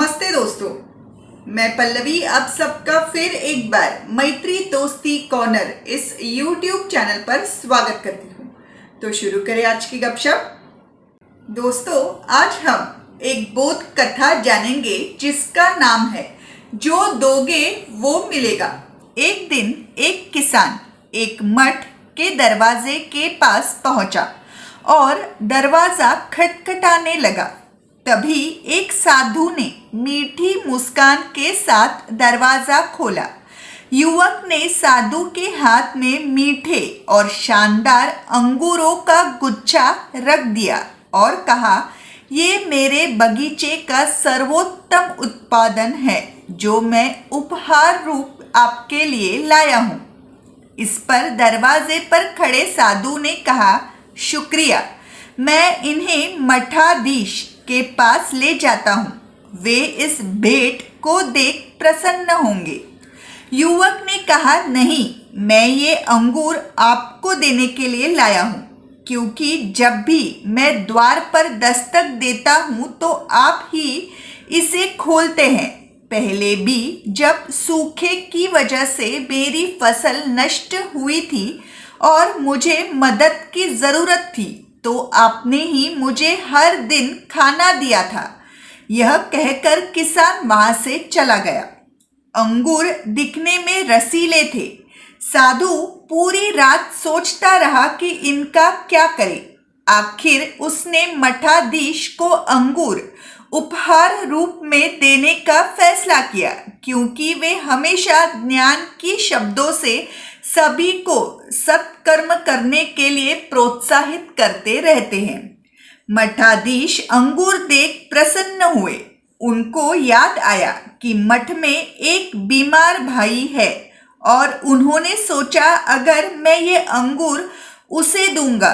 नमस्ते दोस्तों, मैं पल्लवी आप सबका फिर एक बार मैत्री दोस्ती कॉर्नर इस YouTube चैनल पर स्वागत करती हूँ। तो शुरू करें आज की गपशप। दोस्तों, आज हम एक बोध कथा जानेंगे जिसका नाम है जो दोगे वो मिलेगा। एक दिन एक किसान एक मठ के दरवाजे के पास पहुंचा और दरवाजा खटखटाने लगा। तभी एक साधु ने मीठी मुस्कान के साथ दरवाजा खोला। युवक ने साधु के हाथ में मीठे और शानदार अंगूरों का गुच्छा रख दिया और कहा, ये मेरे बगीचे का सर्वोत्तम उत्पादन है जो मैं उपहार रूप आपके लिए लाया हूँ। इस पर दरवाजे पर खड़े साधु ने कहा, शुक्रिया, मैं इन्हें मठाधीश के पास ले जाता हूँ, वे इस भेंट को देख प्रसन्न होंगे। युवक ने कहा, नहीं, मैं ये अंगूर आपको देने के लिए लाया हूँ, क्योंकि जब भी मैं द्वार पर दस्तक देता हूँ तो आप ही इसे खोलते हैं। पहले भी जब सूखे की वजह से मेरी फसल नष्ट हुई थी और मुझे मदद की ज़रूरत थी तो आपने ही मुझे हर दिन खाना दिया था। यह कहकर किसान वहां से चला गया। अंगूर दिखने में रसीले थे। साधु पूरी रात सोचता रहा कि इनका क्या करे। आखिर उसने मठाधीश को अंगूर उपहार रूप में देने का फैसला किया, क्योंकि वे हमेशा ज्ञान की शब्दों से सभी को सत्कर्म करने के लिए प्रोत्साहित करते रहते हैं। मठाधीश अंगूर देख प्रसन्न हुए। उनको याद आया कि मठ में एक बीमार भाई है और उन्होंने सोचा, अगर मैं ये अंगूर उसे दूंगा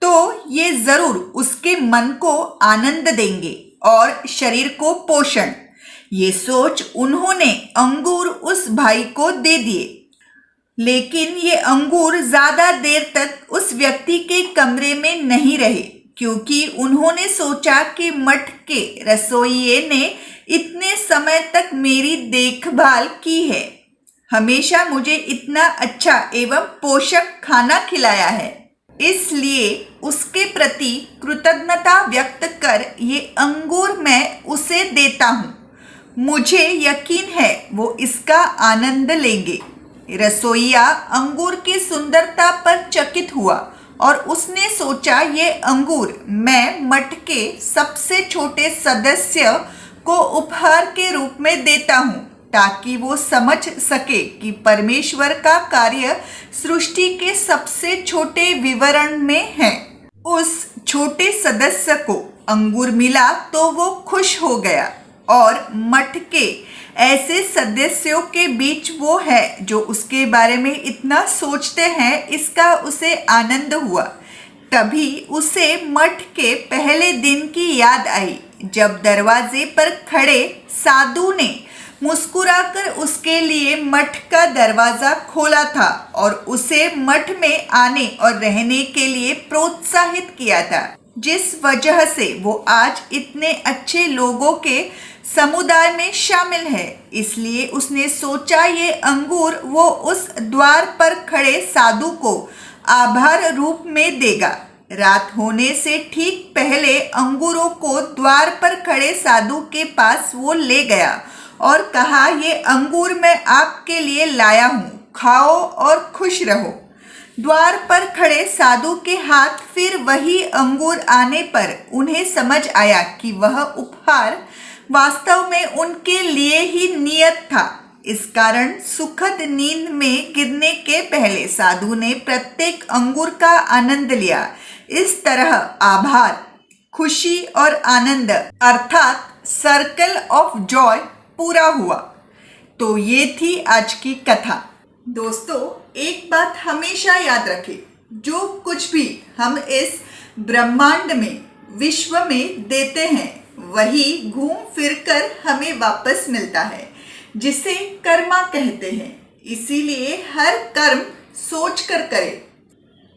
तो ये जरूर उसके मन को आनंद देंगे और शरीर को पोषण। ये सोच उन्होंने अंगूर उस भाई को दे दिए। लेकिन ये अंगूर ज़्यादा देर तक उस व्यक्ति के कमरे में नहीं रहे, क्योंकि उन्होंने सोचा कि मठ के रसोइये ने इतने समय तक मेरी देखभाल की है, हमेशा मुझे इतना अच्छा एवं पोषक खाना खिलाया है, इसलिए उसके प्रति कृतज्ञता व्यक्त कर ये अंगूर मैं उसे देता हूँ। मुझे यकीन है वो इसका आनंद लेंगे। रसोइया अंगूर की सुंदरता पर चकित हुआ और उसने सोचा, ये अंगूर मैं मठ के सबसे छोटे सदस्य को उपहार के रूप में देता हूँ, ताकि वो समझ सके कि परमेश्वर का कार्य सृष्टि के सबसे छोटे विवरण में है। उस छोटे सदस्य को अंगूर मिला तो वो खुश हो गया और मठ के ऐसे सदस्यों के बीच वो है जो उसके बारे में इतना सोचते हैं, इसका उसे आनंद हुआ। तभी उसे मठ के पहले दिन की याद आई, जब दरवाजे पर खड़े साधु ने मुस्कुराकर उसके लिए मठ का दरवाज़ा खोला था और उसे मठ में आने और रहने के लिए प्रोत्साहित किया था, जिस वजह से वो आज इतने अच्छे लोगों के समुदाय में शामिल है। इसलिए उसने सोचा, ये अंगूर वो उस द्वार पर खड़े साधु को आभार रूप में देगा। रात होने से ठीक पहले अंगूरों को द्वार पर खड़े साधु के पास वो ले गया और कहा, ये अंगूर मैं आपके लिए लाया हूँ, खाओ और खुश रहो। द्वार पर खड़े साधु के हाथ फिर वही अंगूर आने पर उन्हें समझ आया कि वह उपहार वास्तव में उनके लिए ही नियत था। इस कारण सुखद नींद में गिरने के पहले साधु ने प्रत्येक अंगूर का आनंद लिया। इस तरह आभार, खुशी और आनंद अर्थात सर्कल ऑफ जॉय पूरा हुआ। तो ये थी आज की कथा। दोस्तों, एक बात हमेशा याद रखें, जो कुछ भी हम इस ब्रह्मांड में, विश्व में देते हैं, वही घूम फिर कर हमें वापस मिलता है, जिसे कर्मा कहते हैं। इसीलिए हर कर्म सोच कर करें।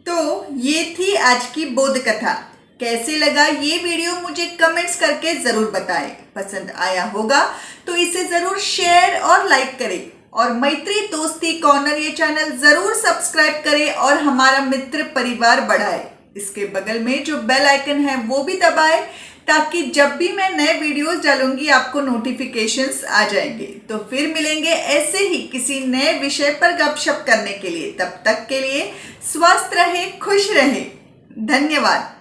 तो ये थी आज की बोध कथा। कैसे लगा ये वीडियो मुझे कमेंट्स करके जरूर बताएं। पसंद आया होगा तो इसे जरूर शेयर और लाइक करें और मैत्री दोस्ती कॉर्नर ये चैनल जरूर सब्सक्राइब करें और हमारा मित्र परिवार बढ़ाए। इसके बगल में जो बेल आइकन है वो भी दबाएं ताकि जब भी मैं नए वीडियोस डालूंगी आपको नोटिफिकेशंस आ जाएंगे। तो फिर मिलेंगे ऐसे ही किसी नए विषय पर गपशप करने के लिए। तब तक के लिए स्वस्थ रहे, खुश रहे। धन्यवाद।